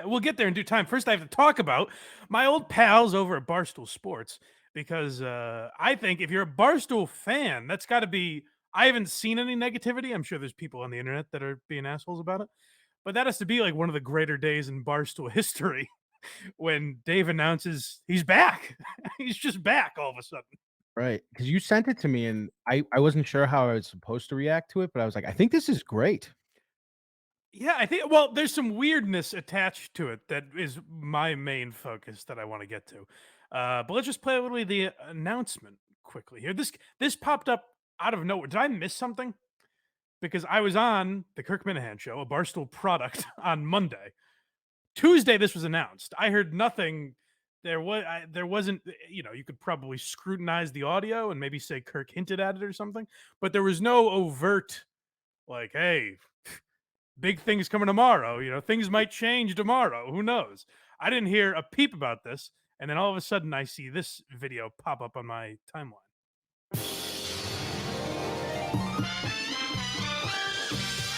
we'll get there in due time. First, I have to talk about my old pals over at Barstool Sports because I think if you're a Barstool fan, that's got to be. I haven't seen any negativity. I'm sure there's people on the internet that are being assholes about it, but that has to be like one of the greater days in Barstool history when Dave announces he's back. He's just back all of a sudden. Right, because you sent it to me, and I wasn't sure how I was supposed to react to it, but I was like, "I think this is great." Yeah, I think well, there's some weirdness attached to it that is my main focus that I want to get to. But let's just play a little of the announcement quickly here. This popped up out of nowhere. Did I miss something? Because I was on the Kirk Minahan show, a Barstool product, on Monday. Tuesday, this was announced. I heard nothing. There wasn't. You could probably scrutinize the audio and maybe say Kirk hinted at it or something, but there was no overt like, hey, big things coming tomorrow. Things might change tomorrow. Who knows? I didn't hear a peep about this. And then all of a sudden, I see this video pop up on my timeline.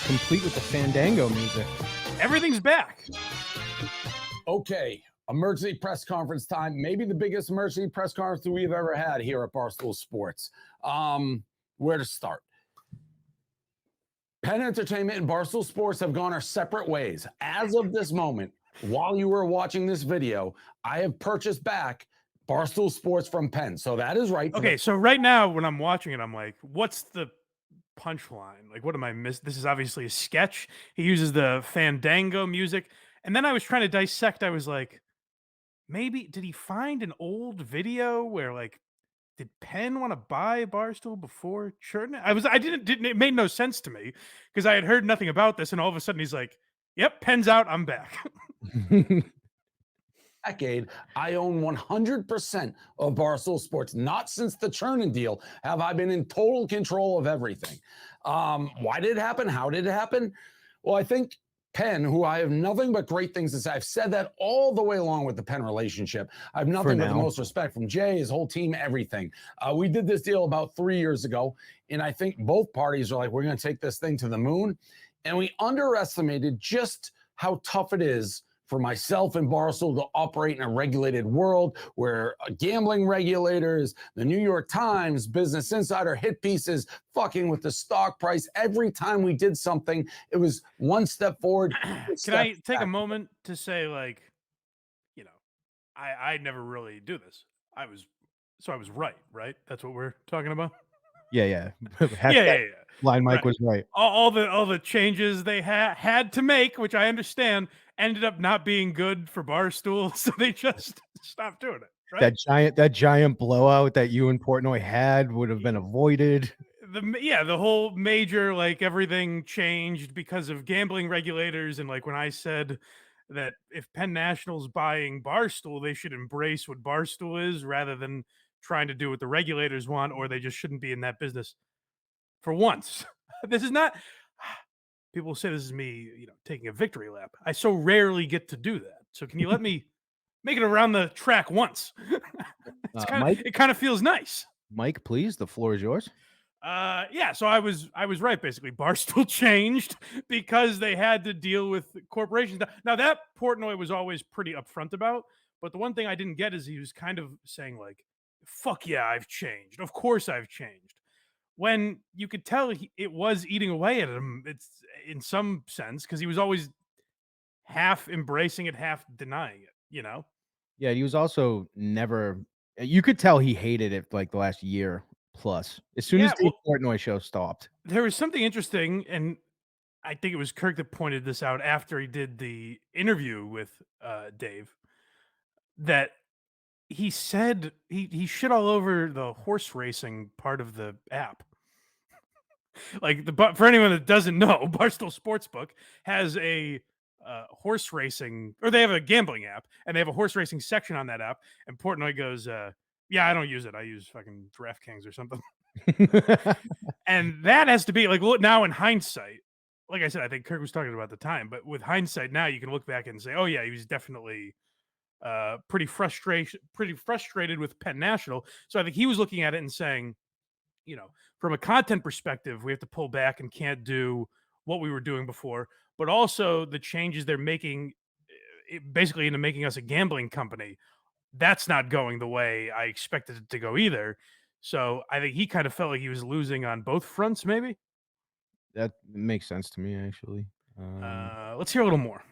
Complete with the Fandango music. Everything's back. Okay, emergency press conference time. Maybe the biggest emergency press conference that we've ever had here at Barstool Sports. Where to start? Penn Entertainment and Barstool Sports have gone our separate ways. As of this moment, while you were watching this video, I have purchased back Barstool Sports from Penn. So that is right. Okay, so right now when I'm watching it, I'm like, what's the punchline? Like, what am I missing? This is obviously a sketch. He uses the Fandango music. And then I was trying to dissect. I was like, maybe did he find an old video where like did Penn want to buy Barstool before Churn? It made no sense to me because I had heard nothing about this, and all of a sudden he's like, yep, Penn's out, I'm back. Decade, I own 100% of Barstool Sports. Not since the Chernin deal have I been in total control of everything. Why did it happen? How did it happen? Well, I think Penn, who I have nothing but great things to say. I've said that all the way along with the Penn relationship. I have nothing but the most respect from Jay, his whole team, everything. We did this deal about 3 years ago, and I think both parties are like, we're going to take this thing to the moon. And we underestimated just how tough it is for myself and Barstool to operate in a regulated world where gambling regulators, the New York Times, Business Insider, hit pieces, fucking with the stock price. Every time we did something, it was one step forward. Can I take a moment to say, like, I never really do this. I was right? That's what we're talking about? Yeah. Yeah. Blind Mike was right. All the changes they had to make, which I understand, ended up not being good for Barstool, so they just stopped doing it. Right? That giant blowout that you and Portnoy had would have been avoided. The whole major, like, everything changed because of gambling regulators, and like when I said that if Penn National's buying Barstool, they should embrace what Barstool is rather than trying to do what the regulators want, or they just shouldn't be in that business for once. This is not. People say this is me, taking a victory lap. I so rarely get to do that. So can you let me make it around the track once? It kind of feels nice. Mike, please, the floor is yours. Yeah, so I was right, basically. Barstool changed because they had to deal with corporations. Now that Portnoy was always pretty upfront about, but the one thing I didn't get is he was kind of saying like, fuck yeah, I've changed. Of course I've changed. When you could tell it was eating away at him, it's in some sense, because he was always half embracing it, half denying it, Yeah, he was also never. You could tell he hated it like the last year plus. As soon as the Portnoy show stopped, there was something interesting, and I think it was Kirk that pointed this out after he did the interview with Dave, that he said he shit all over the horse racing part of the app. Like, for anyone that doesn't know, Barstool Sportsbook has a horse racing, or they have a gambling app, and they have a horse racing section on that app. And Portnoy goes, yeah, I don't use it. I use fucking DraftKings or something. And that has to be like, look, now in hindsight, like I said, I think Kirk was talking about the time, but with hindsight now, you can look back and say, oh yeah, he was definitely pretty frustrated with Penn National. So I think he was looking at it and saying, from a content perspective, we have to pull back and can't do what we were doing before, but also the changes they're making basically into making us a gambling company. That's not going the way I expected it to go either. So I think he kind of felt like he was losing on both fronts, maybe. That makes sense to me, actually. Let's hear a little more.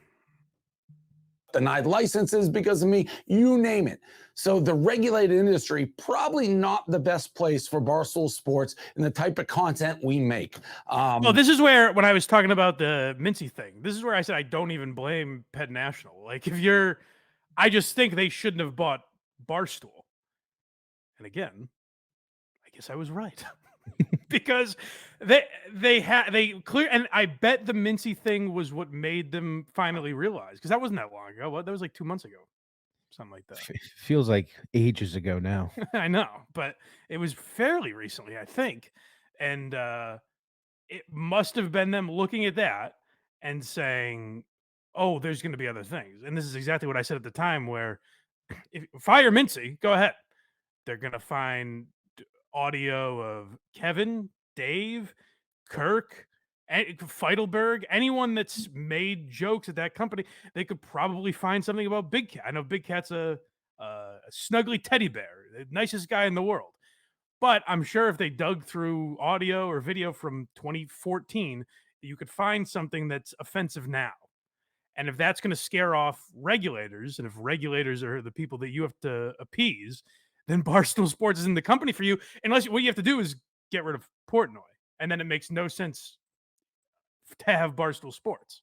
Denied licenses because of me, you name it. So the regulated industry, probably not the best place for Barstool Sports and the type of content we make. Well, this is where, when I was talking about the Mincy thing, this is where I said I don't even blame Penn National. Like, I just think they shouldn't have bought Barstool. And again, I guess I was right. Because they clear, and I bet the Mincy thing was what made them finally realize, because that wasn't that long ago. What, that was like 2 months ago, something like that. Feels like ages ago now. I know, but it was fairly recently, I think, and it must have been them looking at that and saying, "Oh, there's going to be other things." And this is exactly what I said at the time, where if fire Mincy, go ahead. They're going to find audio of Kevin, Dave, Kirk, Feidelberg, anyone that's made jokes at that company. They could probably find something about Big Cat. I know Big Cat's a snuggly teddy bear, the nicest guy in the world. But I'm sure if they dug through audio or video from 2014, you could find something that's offensive now. And if that's going to scare off regulators, and if regulators are the people that you have to appease, then Barstool Sports isn't the company for you, unless what you have to do is get rid of Portnoy. And then it makes no sense to have Barstool Sports.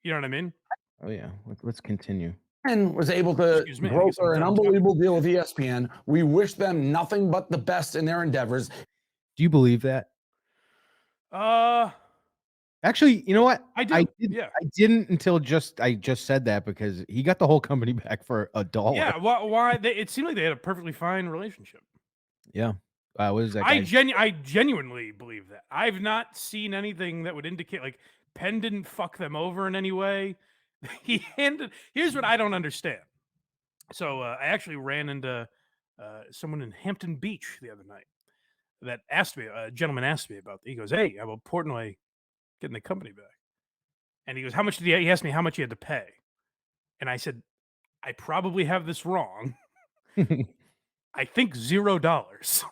You know what I mean? Oh, yeah. Let's continue. And was able to Excuse me, I guess broker I'm an done talking. unbelievable deal with ESPN. We wish them nothing but the best in their endeavors. Do you believe that? Actually, you know what? I do. I didn't until I just said that, because he got the whole company back for $1. Yeah. Why? It seemed like they had a perfectly fine relationship. Yeah. What is that? I genuinely believe that. I've not seen anything that would indicate, like, Penn didn't fuck them over in any way. Here's what I don't understand. So I actually ran into someone in Hampton Beach the other night that asked me. A gentleman asked me about. He goes, "Hey, how about Portnoy getting the company back?" And he goes, "How much did he asked me how much he had to pay?" And I said, "I probably have this wrong. I think $0."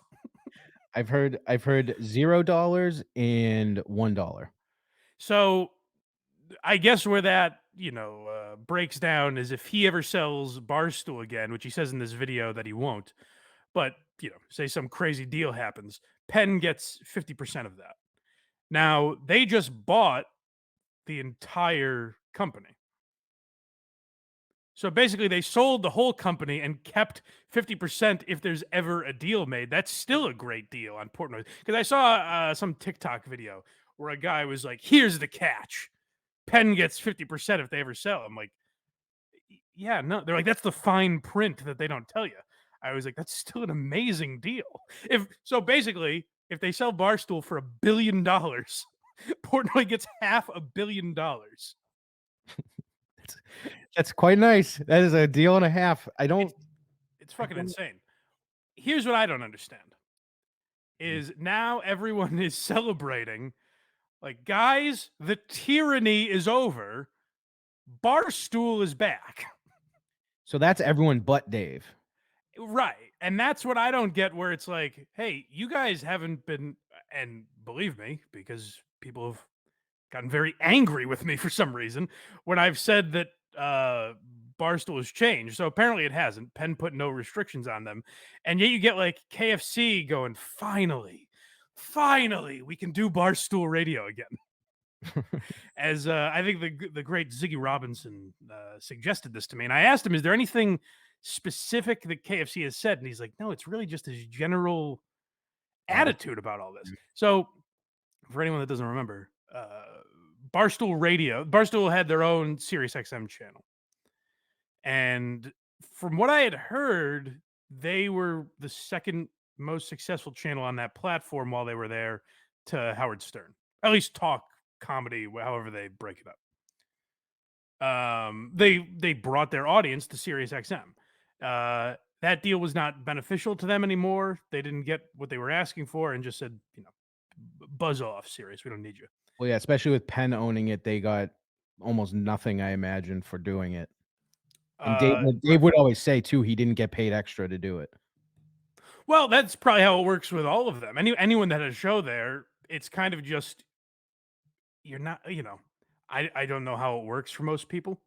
I've heard $0 and $1. So I guess where that, breaks down is if he ever sells Barstool again, which he says in this video that he won't, but, say some crazy deal happens, Penn gets 50% of that. Now, they just bought the entire company. So basically, they sold the whole company and kept 50% if there's ever a deal made. That's still a great deal on Portnoy. Because I saw some TikTok video where a guy was like, "Here's the catch. Penn gets 50% if they ever sell." I'm like, yeah, no. They're like, "That's the fine print that they don't tell you." I was like, that's still an amazing deal. Basically, if they sell Barstool for $1 billion, Portnoy gets $500 million. That's quite nice. That is a deal and a half. It's fucking insane. Here's what I don't understand is now everyone is celebrating, like, guys, the tyranny is over. Barstool is back. So that's everyone but Dave. Right. And that's what I don't get, where it's like, hey, you guys haven't been, and believe me, because people have gotten very angry with me for some reason when I've said that Barstool has changed. So apparently it hasn't. Penn put no restrictions on them. And yet you get like KFC going, finally, we can do Barstool Radio again. As I think the great Ziggy Robinson suggested this to me. And I asked him, is there anything specific that KFC has said? And he's like, no, it's really just his general attitude about all this. So for anyone that doesn't remember, Barstool had their own Sirius XM channel. And from what I had heard, they were the second most successful channel on that platform while they were there to Howard Stern. At least talk comedy, however they break it up. They brought their audience to Sirius XM. That deal was not beneficial to them anymore. They didn't get what they were asking for and just said, buzz off, Sirius. We don't need you. Well, yeah, especially with Penn owning it, they got almost nothing, I imagine, for doing it. And Uh, Dave would always say too, he didn't get paid extra to do it. well, that's probably how it works with all of them. Anyone that has a show there, it's kind of just you're not, I don't know how it works for most people.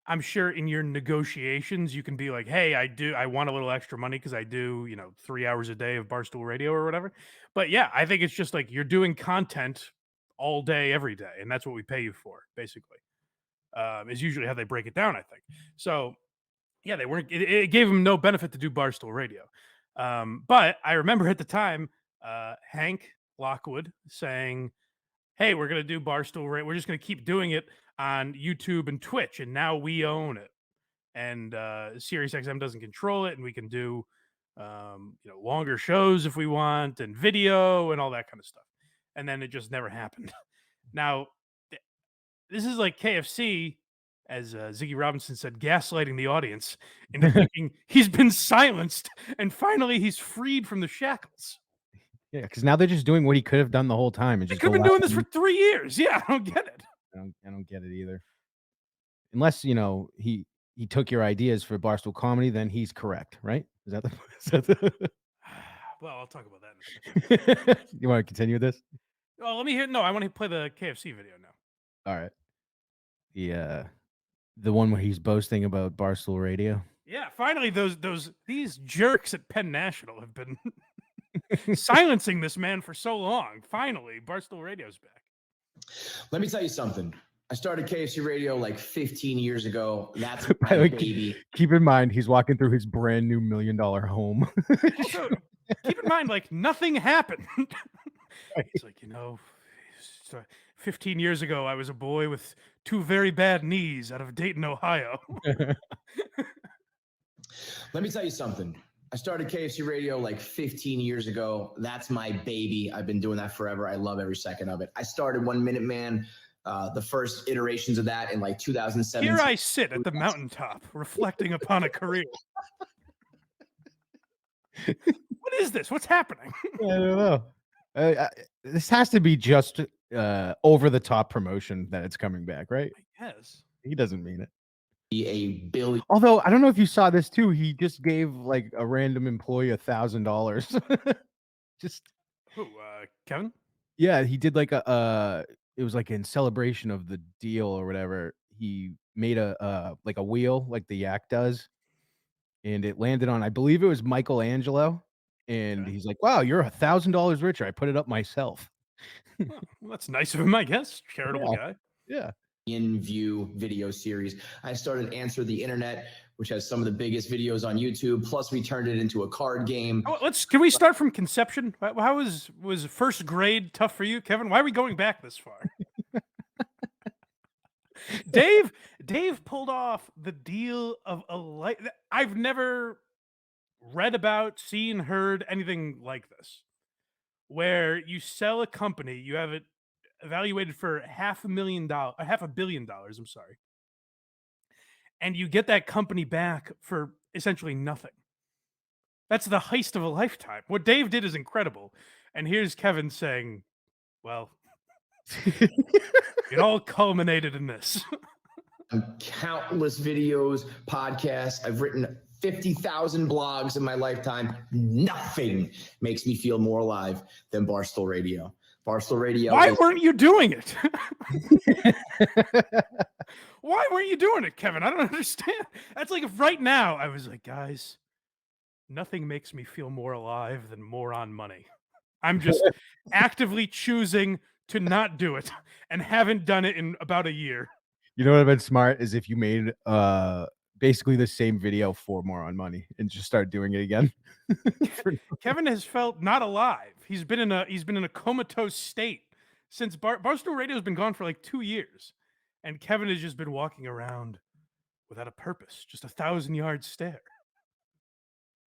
I'm sure in your negotiations you can be like, "Hey, I want a little extra money because I do, 3 hours a day of Barstool Radio or whatever." But yeah, I think it's just like you're doing content all day, every day, and that's what we pay you for, basically. Is usually how they break it down, I think. So yeah, they weren't. It gave them no benefit to do Barstool Radio. But I remember at the time, Hank Lockwood saying, "Hey, we're gonna do Barstool Radio. We're just gonna keep doing it on YouTube and Twitch, and now we own it. And SiriusXM doesn't control it, and we can do longer shows if we want, and video and all that kind of stuff." And then it just never happened. Now, this is like KFC, as Ziggy Robinson said, gaslighting the audience into thinking he's been silenced, and finally he's freed from the shackles. Yeah, because now they're just doing what he could have done the whole time. And They just could have been go doing out this for 3 years. Yeah, I don't get it. I don't get it either. Unless, he took your ideas for Barstool Comedy, then he's correct, right? Is that the Well, I'll talk about that in a second. You want to continue this? Oh, let me hear. No, I want to play the KFC video now. All right. The one where he's boasting about Barstool Radio. Yeah, finally, these jerks at Penn National have been silencing this man for so long. Finally, Barstool Radio's back. Let me tell you something. I started KFC Radio like 15 years ago. That's my baby. Keep in mind, he's walking through his brand new $1 million home. Also, keep in mind, like, nothing happened. It's like, 15 years ago, I was a boy with 2 very bad knees out of Dayton, Ohio. Let me tell you something. I started KFC Radio like 15 years ago. That's my baby. I've been doing that forever. I love every second of it. I started 1 Minute Man, the first iterations of that in like 2007. Here I sit at the mountaintop, reflecting upon a career. What is this? What's happening? I don't know. This has to be just over the top promotion that it's coming back, right? I guess. He doesn't mean it. A billion. Although I don't know if you saw this too. He just gave like a random employee $1,000. Just Who, Kevin? yeah, he did like it was like in celebration of the deal or whatever. He made a like a wheel like the yak does, and it landed on, I believe it was Michelangelo. And Okay. he's like, "Wow, you're $1,000 richer. I put it up myself." Well, that's nice of him, I guess. Charitable Yeah. guy. Yeah. In view video series. I started Answer the Internet, which has some of the biggest videos on YouTube. Plus, we turned it into a card game. Oh, can we start from conception? How was first grade tough for you, Kevin? Why are we going back this far? Dave pulled off the deal of a life. I've never read about, seen, heard anything like this, where you sell a company, you have it evaluated for $500 million, $500 million. I'm sorry, and you get that company back for essentially nothing. That's the heist of a lifetime. What Dave did is incredible, and here's Kevin saying, "Well, it all culminated in this." Countless videos, podcasts. I've written 50,000 blogs in my lifetime. Nothing makes me feel more alive than Barstool Radio. Barstool Radio. Why weren't you doing it? Why weren't you doing it, Kevin? I don't understand. That's like if right now I was like, guys, nothing makes me feel more alive than more on money. I'm just actively choosing to not do it and haven't done it in about a year. You know what would have been smart is if you made basically the same video for more on money and just start doing it again. Kevin has felt not alive. He's been in a comatose state since Barstool Radio has been gone for like 2 years, and Kevin has just been walking around without a purpose, just 1,000-yard stare.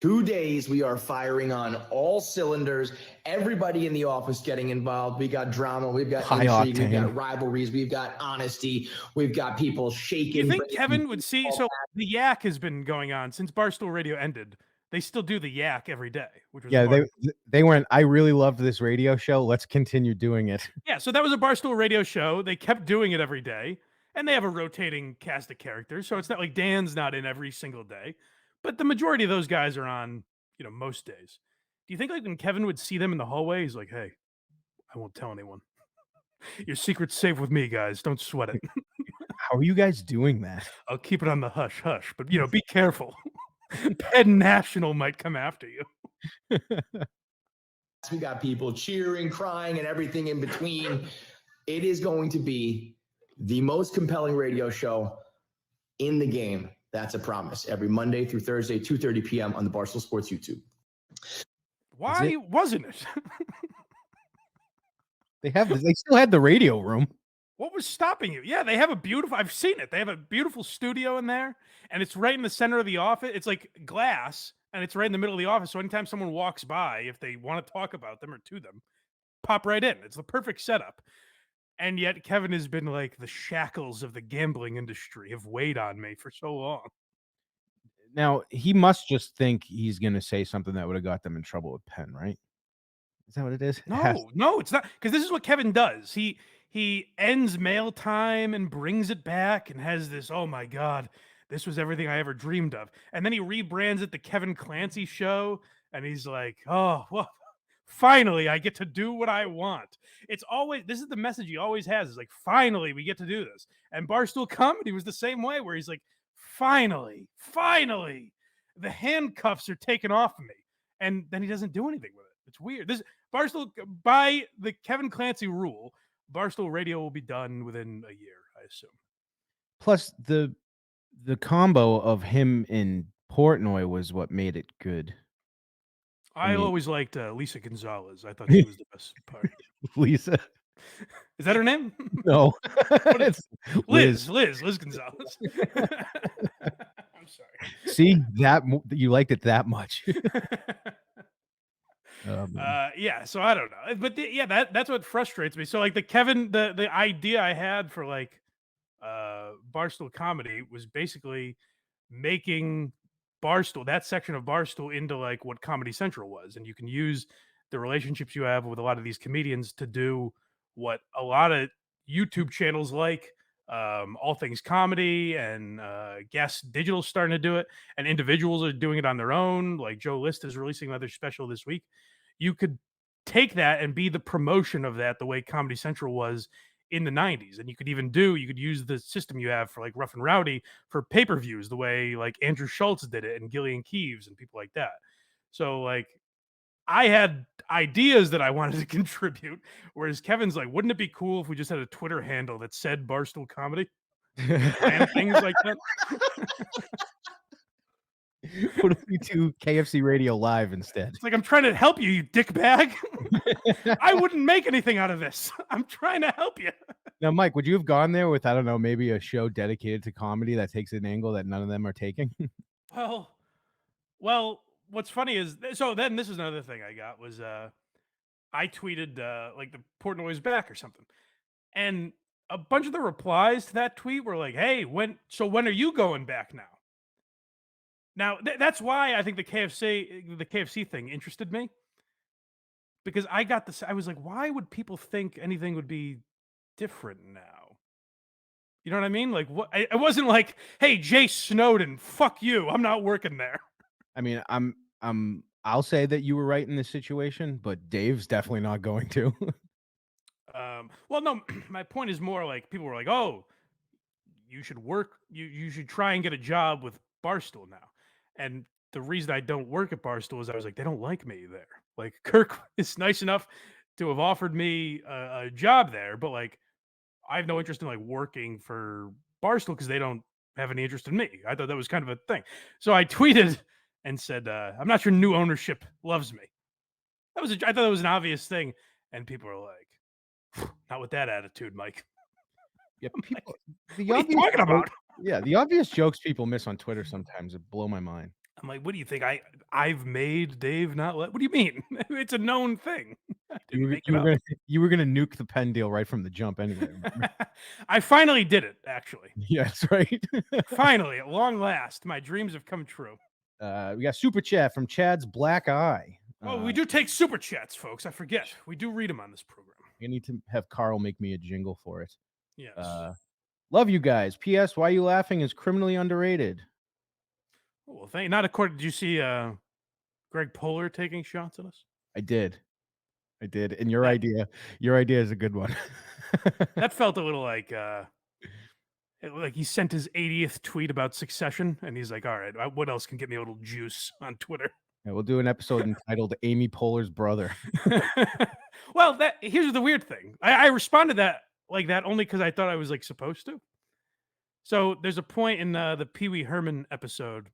2 days, we are firing on all cylinders. Everybody in the office getting involved. We got drama. We've got intrigue. We've got rivalries. We've got honesty. We've got people shaking. You think Kevin would see? So the yak has been going on since Barstool Radio ended. They still do the yak every day, which was they went, I really loved this radio show. Let's continue doing it. Yeah, so that was a Barstool Radio show. They kept doing it every day. and they have a rotating cast of characters, so it's not like Dan's not in every single day, but the majority of those guys are on, most days. Do you think like when Kevin would see them in the hallway, he's like, "Hey, I won't tell anyone. Your secret's safe with me, guys. Don't sweat it. How are you guys doing that? I'll keep it on the hush hush, but be careful. Penn National might come after you." We got people cheering, crying, and everything in between. It is going to be the most compelling radio show in the game. That's a promise. Every Monday through Thursday, 2:30 p.m. on the Barstool Sports YouTube. Why wasn't it? They still had the radio room. What was stopping you? Yeah, they have a beautiful, I've seen it. They have a beautiful studio in there, and it's right in the center of the office. It's like glass, and it's right in the middle of the office. So anytime someone walks by, if they want to talk about them or to them, pop right in. It's the perfect setup. And yet Kevin has been like, the shackles of the gambling industry have weighed on me for so long. Now, he must just think he's going to say something that would have got them in trouble with Penn, right? Is that what it is? No, it's not. Because this is what Kevin does. He ends mail time and brings it back and has this, oh my God, this was everything I ever dreamed of. And then he rebrands it the Kevin Clancy show. And he's like, oh, well, finally, I get to do what I want. It's always, this is the message he always has, is like, finally, we get to do this. And Barstool Comedy was the same way, where he's like, finally, the handcuffs are taken off of me. And then he doesn't do anything with it. It's weird. This Barstool, by the Kevin Clancy rule, Barstool Radio will be done within a year, I assume. Plus, the combo of him and Portnoy was what made it good. I always liked Lisa Gonzalez. I thought she was the best part. Lisa. Is that her name? No. It's Liz Gonzalez. I'm sorry. See, you liked it that much. Yeah, so I don't know. But that's what frustrates me. So like the idea I had for like Barstool Comedy was basically making Barstool, that section of Barstool, into like what Comedy Central was. And you can use the relationships you have with a lot of these comedians to do what a lot of YouTube channels like All Things Comedy and Guess Digital starting to do it, and individuals are doing it on their own. Like Joe List is releasing another special this week. You could take that and be the promotion of that the way Comedy Central was in the 90s. And you could use the system you have for like Rough and Rowdy for pay-per-views, the way like Andrew Schultz did it and Gillian Keeves and people like that. So like I had ideas that I wanted to contribute, whereas Kevin's like, wouldn't it be cool if we just had a Twitter handle that said Barstool Comedy and things like that? What if we do KFC Radio Live instead? It's like, I'm trying to help you, you dickbag. I wouldn't make anything out of this. I'm trying to help you. Now, Mike, would you have gone there with, I don't know, maybe a show dedicated to comedy that takes an angle that none of them are taking? Well, what's funny is, so then this is another thing I got was I tweeted like the Portnoy's back or something. And a bunch of the replies to that tweet were like, hey, when are you going back now? Now, that's why I think the KFC thing interested me. Because I got this, I was like, why would people think anything would be different now? You know what I mean? Like, what? I wasn't like, hey, Jay Snowden, fuck you, I'm not working there. I mean, I'll say that you were right in this situation, but Dave's definitely not going to. Well, no, my point is more like people were like, oh, you should work, you should try and get a job with Barstool now. And the reason I don't work at Barstool is I was like, they don't like me there. Like, Kirk is nice enough to have offered me a job there, but like, I have no interest in like working for Barstool because they don't have any interest in me. I thought that was kind of a thing. So I tweeted and said, I'm not sure new ownership loves me. I thought that was an obvious thing. And people are like, not with that attitude, Mike. Yeah, people, what are you talking about? Yeah, the obvious jokes people miss on Twitter sometimes blow my mind. I'm like, what do you think? I've made Dave not let? What do you mean? It's a known thing. You were gonna nuke the Penn deal right from the jump anyway. I finally did it, actually. Yeah, that's right. Finally, at long last, my dreams have come true. We got super chat from Chad's Black Eye. Oh, we do take super chats, folks. I forget. We do read them on this program. You need to have Carl make me a jingle for it. Yes. Love you guys. P.S. Why You Laughing is criminally underrated. Well, not according. Did you see Greg Poehler taking shots at us? I did. And your That- idea is a good one. That felt a little like he sent his 80th tweet about Succession, and he's like, "All right, what else can get me a little juice on Twitter?" Yeah, we'll do an episode entitled Amy Poehler's Brother. Well, here's the weird thing. I responded that only because I thought I was like supposed to. So there's a point in the Pee Wee Herman episode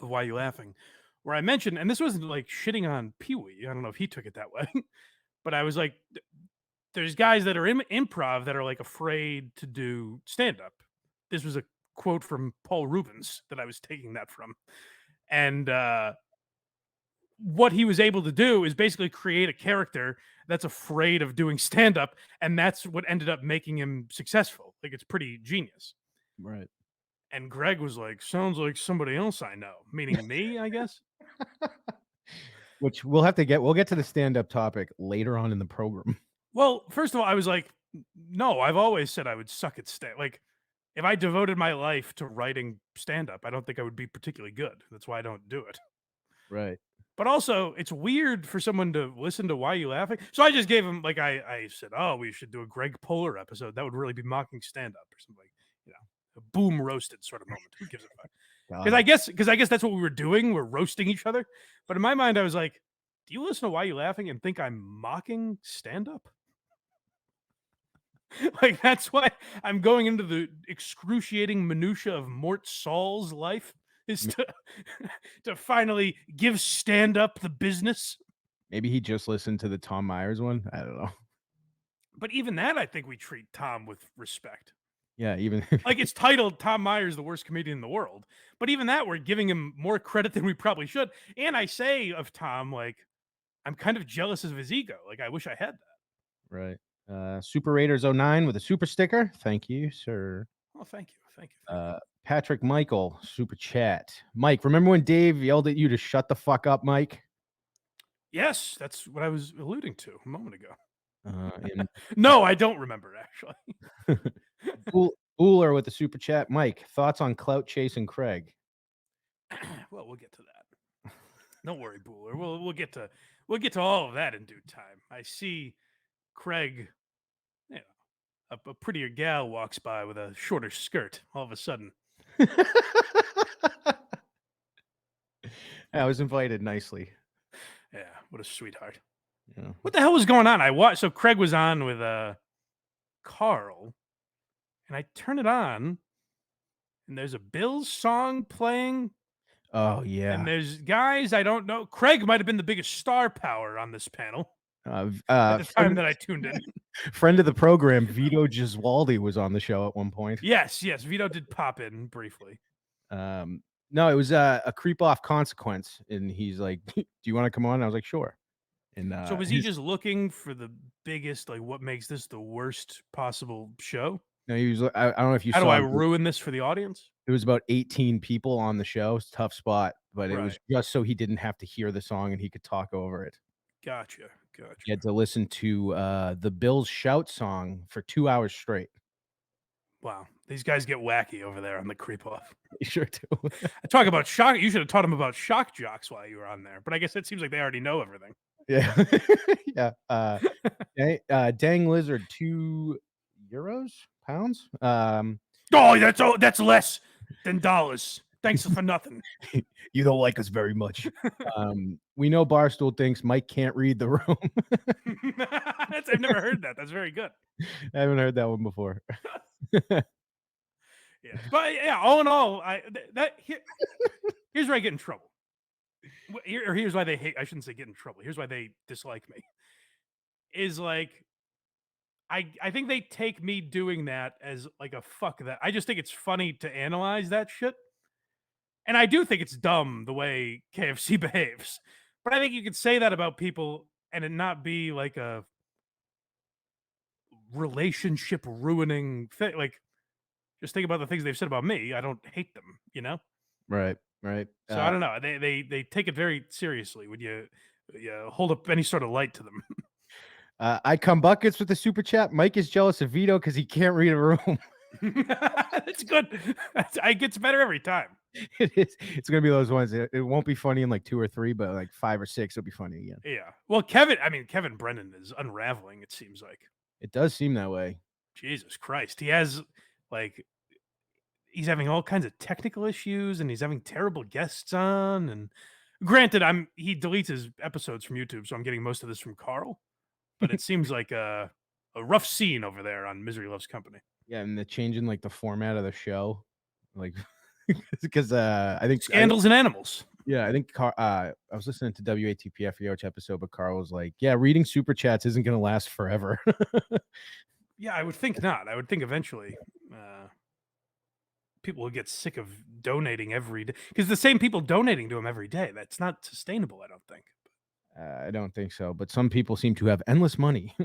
of Why You Laughing where I mentioned, and this wasn't like shitting on Pee Wee. I don't know if he took it that way, but I was like, there's guys that are in improv that are like afraid to do stand up. This was a quote from Paul Rubens that I was taking that from. And what he was able to do is basically create a character that's afraid of doing stand up. And that's what ended up making him successful. Like, it's pretty genius. Right. And Greg was like, sounds like somebody else I know, meaning me, I guess. Which we'll get to the stand-up topic later on in the program. Well, first of all, I was like, no, I've always said I would suck at stand. Like, if I devoted my life to writing stand-up, I don't think I would be particularly good. That's why I don't do it. Right. But also, it's weird for someone to listen to Why You Laughing. So I just gave him, like, I said, oh, we should do a Greg Poehler episode. That would really be mocking stand-up or something, a boom roasted sort of moment. Who gives a fuck? Because I guess that's what we were doing. We're roasting each other. But in my mind, I was like, do you listen to Why You Laughing and think I'm mocking stand-up? Like, that's why I'm going into the excruciating minutia of Mort Saul's life, is to finally give stand-up the business. Maybe he just listened to the Tom Myers one. I don't know. But even that, I think we treat Tom with respect. Yeah, even like, it's titled Tom Myers, the worst comedian in the world. But even that, we're giving him more credit than we probably should. And I say of Tom, like, I'm kind of jealous of his ego. Like, I wish I had that. Right. Super Raiders 09 with a super sticker. Thank you, sir. Oh, thank you. Patrick Michael, super chat. Mike, remember when Dave yelled at you to shut the fuck up, Mike? Yes, that's what I was alluding to a moment ago. And No, I don't remember, actually. Booler with the super chat. Mike, thoughts on clout chasing Craig? Well, we'll get to that. Don't worry, Booler. We'll get to all of that in due time. I see Craig, a prettier gal walks by with a shorter skirt. All of a sudden, I was invited nicely. Yeah, what a sweetheart. Yeah. What the hell was going on? I watched. So Craig was on with Carl, and I turn it on, and there's a Bills song playing. Oh yeah. And there's guys I don't know. Craig might have been the biggest star power on this panel at the time that I tuned in. Friend of the program, Vito Gesualdi, was on the show at one point. Yes, Vito did pop in briefly. No, it was a creep off Consequence, and he's like, "Do you want to come on?" I was like, "Sure." And so was he just looking for the biggest, like, what makes this the worst possible show? No, he was. I don't know if you. How saw do I ruin this for the audience? It was about 18 people on the show. It's a tough spot, but it was just so he didn't have to hear the song and he could talk over it. Gotcha. He had to listen to the Bills shout song for 2 hours straight. Wow, these guys get wacky over there on the creep off. They sure do. I talk about shock. You should have taught them about shock jocks while you were on there, but I guess it seems like they already know everything. Yeah. Yeah. Dang Lizard, pounds. Oh, that's less than dollars. Thanks for nothing. You don't like us very much. We know Barstool thinks Mike can't read the room. I've never heard that. That's very good. I haven't heard that one before. Yeah, but yeah, all in all, here's where I get in trouble. Here's why they hate. I shouldn't say get in trouble. Here's why they dislike me. Is like, I think they take me doing that as like a fuck that. I just think it's funny to analyze that shit. And I do think it's dumb the way KFC behaves. But I think you could say that about people and it not be like a relationship ruining thing. Like, just think about the things they've said about me. I don't hate them, Right. So I don't know. They take it very seriously when you hold up any sort of light to them. I come buckets with the super chat. Mike is jealous of Vito because he can't read a room. That's good. It gets better every time. It is. It's gonna be those ones. It won't be funny in like 2 or 3, but like 5 or 6, it'll be funny again. Yeah. Well, Kevin Brennan is unraveling, it seems like. It does seem that way. Jesus Christ. He has like he's having all kinds of technical issues and he's having terrible guests on. And granted, he deletes his episodes from YouTube, so I'm getting most of this from Carl. But it seems like a rough scene over there on Misery Loves Company. Yeah, and the changing like the format of the show, like because I think Scandals and Animals. Yeah, I think I was listening to WATP, I forget which episode, but Carl was like, "Yeah, reading super chats isn't going to last forever." Yeah, I would think not. I would think eventually people will get sick of donating every day because the same people donating to him every day. That's not sustainable, I don't think. I don't think so, but some people seem to have endless money.